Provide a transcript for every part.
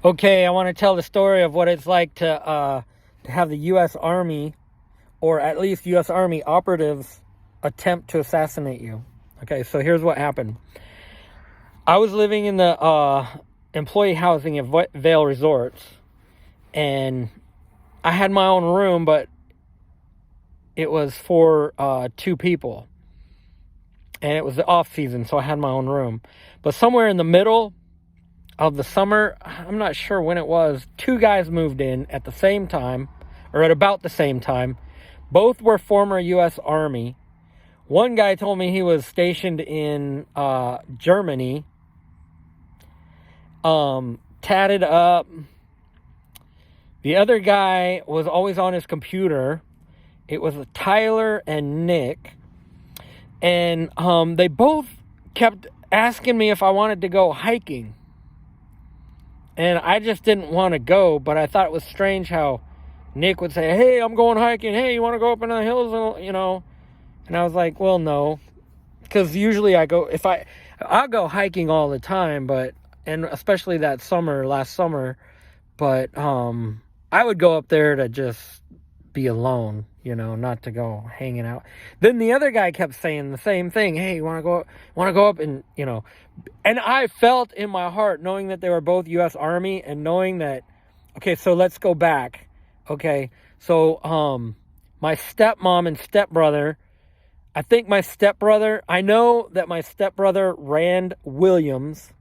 Okay, I want to tell the story of what it's like to have the U.S. Army, or at least U.S. Army operatives, attempt to assassinate you. Okay, so here's what happened. I was living in the employee housing at Vail Resorts, and I had my own room, but it was for 2 people, and it was the off season, so I had my own room. But somewhere in the middle of the summer, I'm not sure when it was, 2 guys moved in at the same time, or at about the same time. Both were former U.S. Army. One guy told me he was stationed in Germany, tatted up. The other guy was always on his computer. It was Tyler and Nick. And they both kept asking me if I wanted to go hiking. And I just didn't want to go, but I thought it was strange how Nick would say, "Hey, I'm going hiking. Hey, you want to go up into the hills?" And I was like, well, no. Because usually I'll go hiking all the time, and especially last summer, but I would go up there to just be alone, not to go hanging out. Then the other guy kept saying the same thing. "Hey, you want to go up?" And, and I felt in my heart, knowing that they were both U.S. Army, and knowing that, okay, so let's go back. Okay, so my stepmom and stepbrother, I know that my stepbrother, Rand Williams,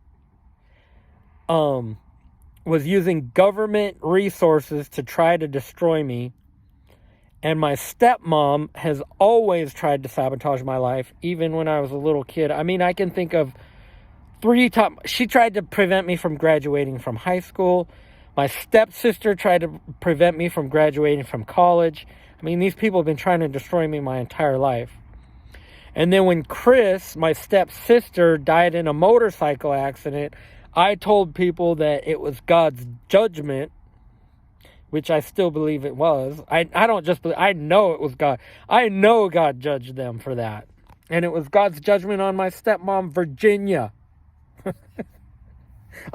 was using government resources to try to destroy me. And my stepmom has always tried to sabotage my life, even when I was a little kid. I mean, I can think of 3 times. She tried to prevent me from graduating from high school. My stepsister tried to prevent me from graduating from college. I mean, these people have been trying to destroy me my entire life. And then when Chris, my stepsister, died in a motorcycle accident, I told people that it was God's judgment, which I still believe it was. I don't just believe, I know it was God. I know God judged them for that. And it was God's judgment on my stepmom, Virginia.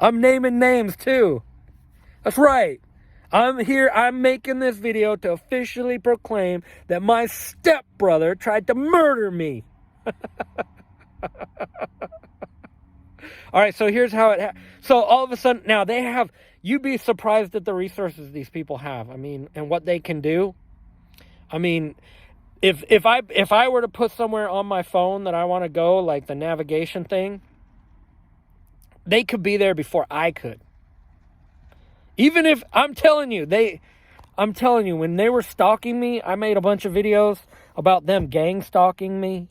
I'm naming names too. That's right. I'm making this video to officially proclaim that my stepbrother tried to murder me. All right, so here's how so all of a sudden, now you'd be surprised at the resources these people have. I mean, and what they can do. I mean, if I were to put somewhere on my phone that I want to go, like the navigation thing, they could be there before I could. Even if, I'm telling you, when they were stalking me, I made a bunch of videos about them gang stalking me.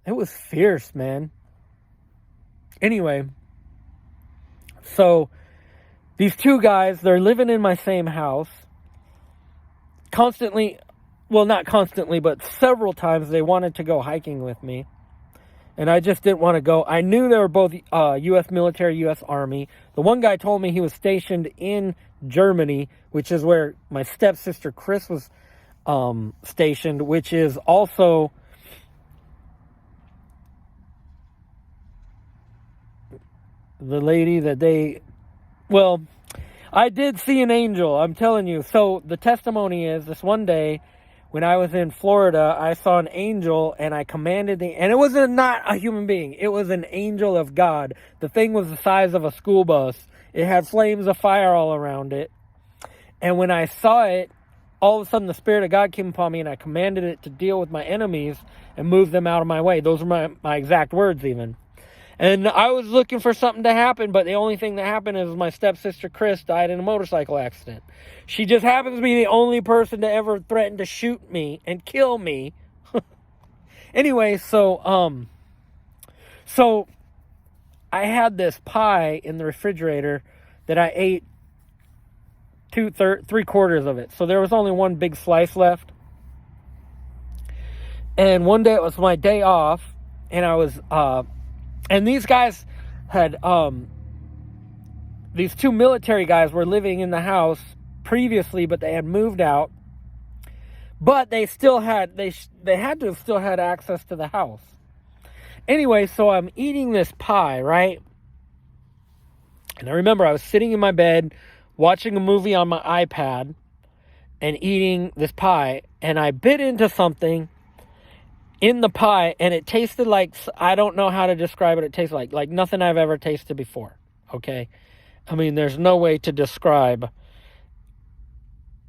It was fierce, man. Anyway, so these 2 guys, they're living in my same house. Constantly, well, not constantly, but several times they wanted to go hiking with me. And I just didn't want to go. I knew they were both U.S. military, U.S. Army. The one guy told me he was stationed in Germany, which is where my stepsister Chris was stationed, which is also the lady that I did see an angel, I'm telling you. So the testimony is, this one day when I was in Florida, I saw an angel, and I commanded and it was not a human being. It was an angel of God. The thing was the size of a school bus. It had flames of fire all around it. And when I saw it, all of a sudden the Spirit of God came upon me, and I commanded it to deal with my enemies and move them out of my way. Those were my exact words even. And I was looking for something to happen, but the only thing that happened is my stepsister Chris died in a motorcycle accident. She just happens to be the only person to ever threaten to shoot me and kill me. Anyway, so I had this pie in the refrigerator that I ate 3/4 of it. So there was only one big slice left. And one day it was my day off, and I was and these guys had these 2 military guys were living in the house previously, but they had moved out. But they still had they had to have still had access to the house. Anyway, so I'm eating this pie, right? And I remember I was sitting in my bed watching a movie on my iPad and eating this pie, and I bit into something in the pie, and it tasted like, I don't know how to describe it. It tasted like nothing I've ever tasted before. Okay? I mean, there's no way to describe.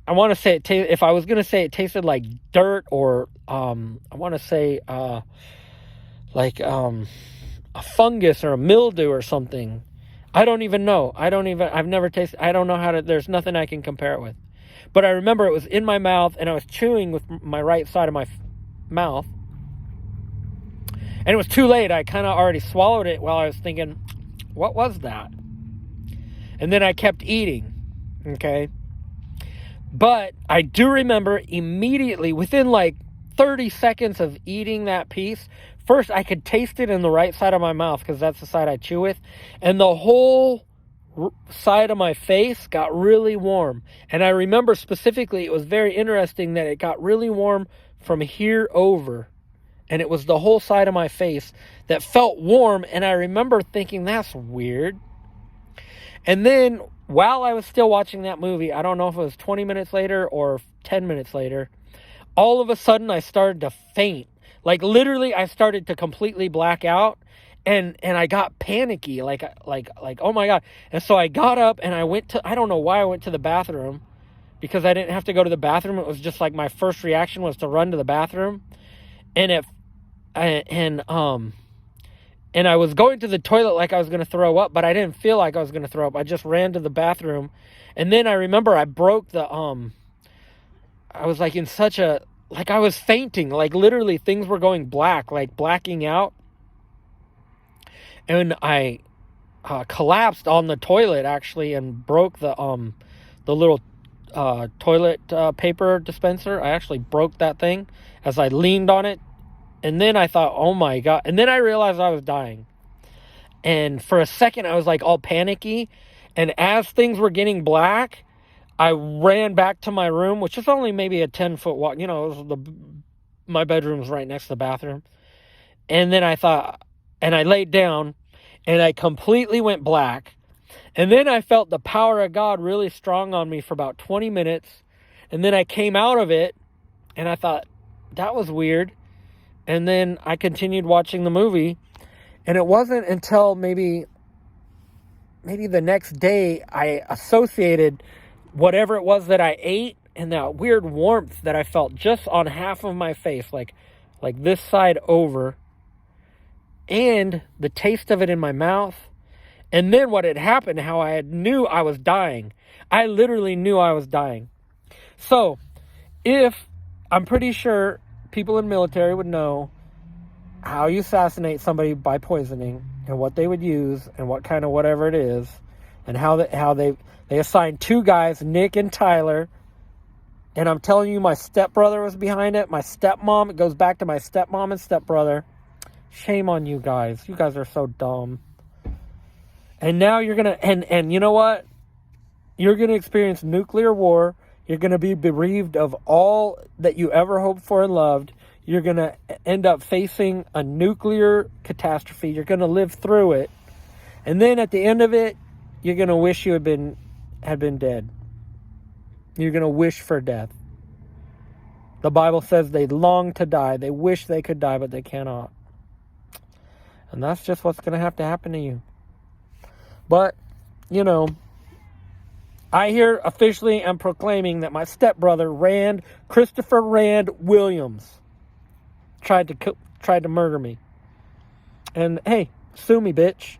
I want to say if I was going to say it tasted like dirt, or I want to say like a fungus or a mildew or something. I don't even know. I've never tasted, I don't know how to, there's nothing I can compare it with. But I remember it was in my mouth, and I was chewing with my right side of my mouth. And it was too late. I kind of already swallowed it while I was thinking, what was that? And then I kept eating. Okay. But I do remember immediately, within like 30 seconds of eating that piece, first I could taste it in the right side of my mouth, because that's the side I chew with. And the whole side of my face got really warm. And I remember specifically, it was very interesting that it got really warm from here over. And it was the whole side of my face that felt warm. And I remember thinking, that's weird. And then while I was still watching that movie, I don't know if it was 20 minutes later or 10 minutes later, all of a sudden I started to faint. Like literally I started to completely black out, and I got panicky, like, oh my God. And so I got up and I went to, I don't know why I went to the bathroom, because I didn't have to go to the bathroom. It was just like my first reaction was to run to the bathroom. And and I was going to the toilet like I was going to throw up, but I didn't feel like I was going to throw up. I just ran to the bathroom. And then I remember I broke the, I was like in such a, like I was fainting, like literally things were going black, like blacking out. And I collapsed on the toilet actually, and broke the little toilet paper dispenser. I actually broke that thing as I leaned on it. And then I thought, oh my God. And then I realized I was dying. And for a second, I was like all panicky. And as things were getting black, I ran back to my room, which is only maybe a 10-foot walk. You know, it was my bedroom's right next to the bathroom. And then I thought, and I laid down, and I completely went black. And then I felt the power of God really strong on me for about 20 minutes. And then I came out of it, and I thought, that was weird. And then I continued watching the movie, and it wasn't until maybe the next day I associated whatever it was that I ate and that weird warmth that I felt just on half of my face, like this side over, and the taste of it in my mouth. And then what had happened, how I knew I was dying. I literally knew I was dying. So, I'm pretty sure people in the military would know how you assassinate somebody by poisoning, and what they would use, and what kind of whatever it is, and how they assigned two guys, Nick and Tyler. And I'm telling you, my stepbrother was behind it. My stepmom, it goes back to my stepmom and stepbrother. Shame on you guys. You guys are so dumb. And now you're going to, and you know what? You're going to experience nuclear war. You're going to be bereaved of all that you ever hoped for and loved. You're going to end up facing a nuclear catastrophe. You're going to live through it. And then at the end of it, you're going to wish you had been dead. You're going to wish for death. The Bible says they long to die. They wish they could die, but they cannot. And that's just what's going to have to happen to you. But, you know, I here officially am proclaiming that my stepbrother, Christopher Rand Williams, tried to murder me. And hey, sue me, bitch.